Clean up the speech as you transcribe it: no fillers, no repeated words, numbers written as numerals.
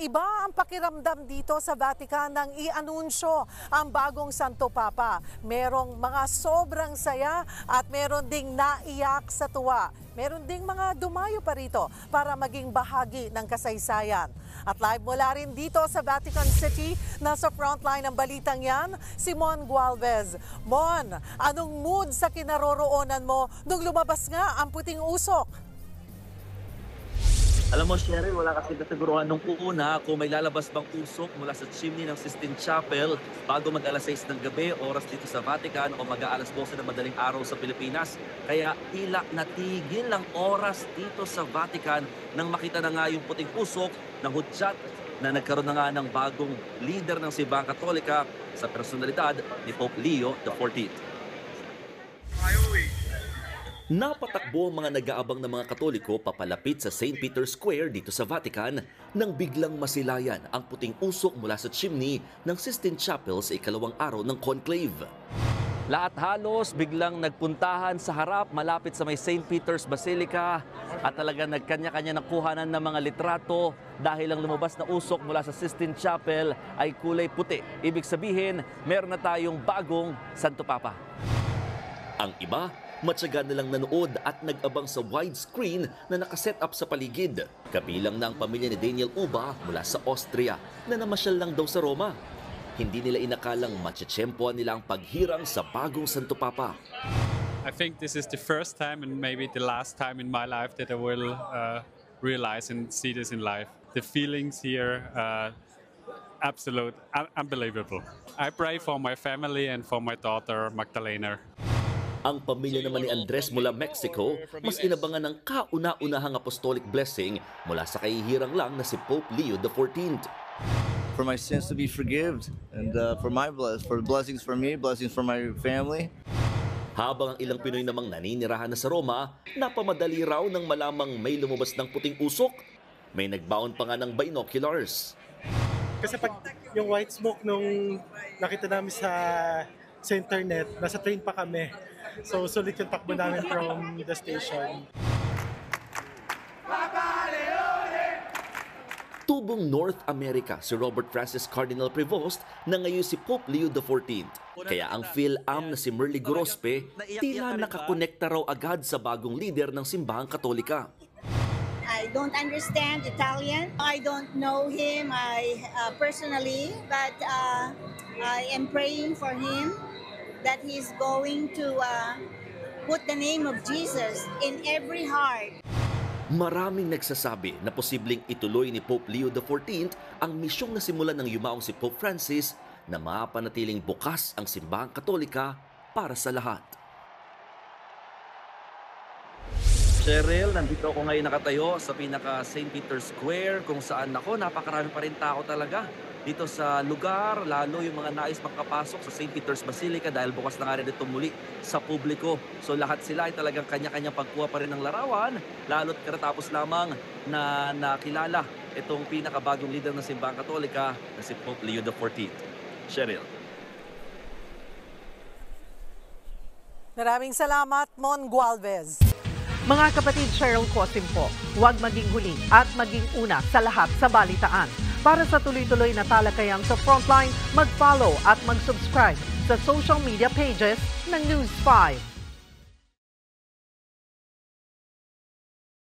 Iba ang pakiramdam dito sa Vatican nang i-anunsyo ang bagong Santo Papa. Merong mga sobrang saya at meron ding naiyak sa tuwa. Meron ding mga dumayo pa rito para maging bahagi ng kasaysayan. At live mula rin dito sa Vatican City, nasa frontline ng balitang yan, si Mon Gualvez. Mon, anong mood sa kinaroroonan mo nung lumabas nga ang puting usok? Alam mo, Cheryl, wala kasi kasiguruhan nung una kung may lalabas bang usok mula sa chimney ng Sistine Chapel bago mag-alas 6 ng gabi, oras dito sa Vatican, o mag-aalas 12 ng madaling araw sa Pilipinas. Kaya tila natigil ang oras dito sa Vatican nang makita na nga yung puting usok ng hudyat na nagkaroon na nga ng bagong leader ng Simbahang Katolika sa personalidad ni Pope Leo XIV. Napatakbo ang mga nag-aabang na mga Katoliko papalapit sa St. Peter's Square dito sa Vatican nang biglang masilayan ang puting usok mula sa chimney ng Sistine Chapel sa ikalawang araw ng conclave. Lahat halos biglang nagpuntahan sa harap malapit sa may St. Peter's Basilica at talagang nagkanya-kanya ng kuhanan ng mga litrato dahil ang lumabas na usok mula sa Sistine Chapel ay kulay puti. Ibig sabihin, meron na tayong bagong Santo Papa. Ang iba, matyaga nilang nanood at nag-abang sa widescreen na nakaset up sa paligid. Kabilang na ang pamilya ni Daniel Uba mula sa Austria na namasyal lang daw sa Roma. Hindi nila inakalang matsyempoan nila ang paghirang sa bagong Santo Papa. I think this is the first time and maybe the last time in my life that I will realize and see this in life. The feelings here absolute, unbelievable. I pray for my family and for my daughter Magdalena. Ang pamilya naman ni Andres mula Mexico, mas inabangan ng kauna-unahang apostolic blessing mula sa kahihirang lang na si Pope Leo XIV. For my sins to be forgiven and for blessings for me, blessings for my family. Habang ang ilang Pinoy namang naninirahan na sa Roma, napamadali raw nang malamang may lumabas ng puting usok. May nagbaon pa nga ng binoculars. Kasi pag yung white smoke nung nakita namin sa internet, nasa train pa kami. So sulit yung takbo namin from the station. Tubong North America si Robert Francis Cardinal Prevost na ngayon si Pope Leo XIV. Kaya ang PhilAm na si Merly Gorospe tila nakakonekta raw agad sa bagong leader ng Simbahang Katolika. I don't understand Italian. I don't know him personally, but I am praying for him that he's going to put the name of Jesus in every heart. Maraming nagsasabi na posibleng ituloy ni Pope Leo XIV ang misyong nasimulan ng yumaong si Pope Francis na mapanatiling bukas ang Simbahang Katolika para sa lahat. Cheryl, nandito ako ngayon nakatayo sa pinaka St. Peter's Square kung saan napakarami pa rin tao talaga dito sa lugar, lalo yung mga nais makapasok sa St. Peter's Basilica dahil bukas na nga rin ito muli sa publiko. So lahat sila ay talagang kanya-kanyang pagkuha pa rin ng larawan, lalo't karatapos lamang na nakilala itong pinakabagong leader ng Simbahang Katolika na si Pope Leo XIV. Cheryl. Maraming salamat, Mon Gualvez. Mga kapatid, Cheryl Cosim po, huwag maging huli at maging una sa lahat sa balitaan. Para sa tuloy-tuloy na talakayan sa Frontline, mag-follow at mag-subscribe sa social media pages ng News 5.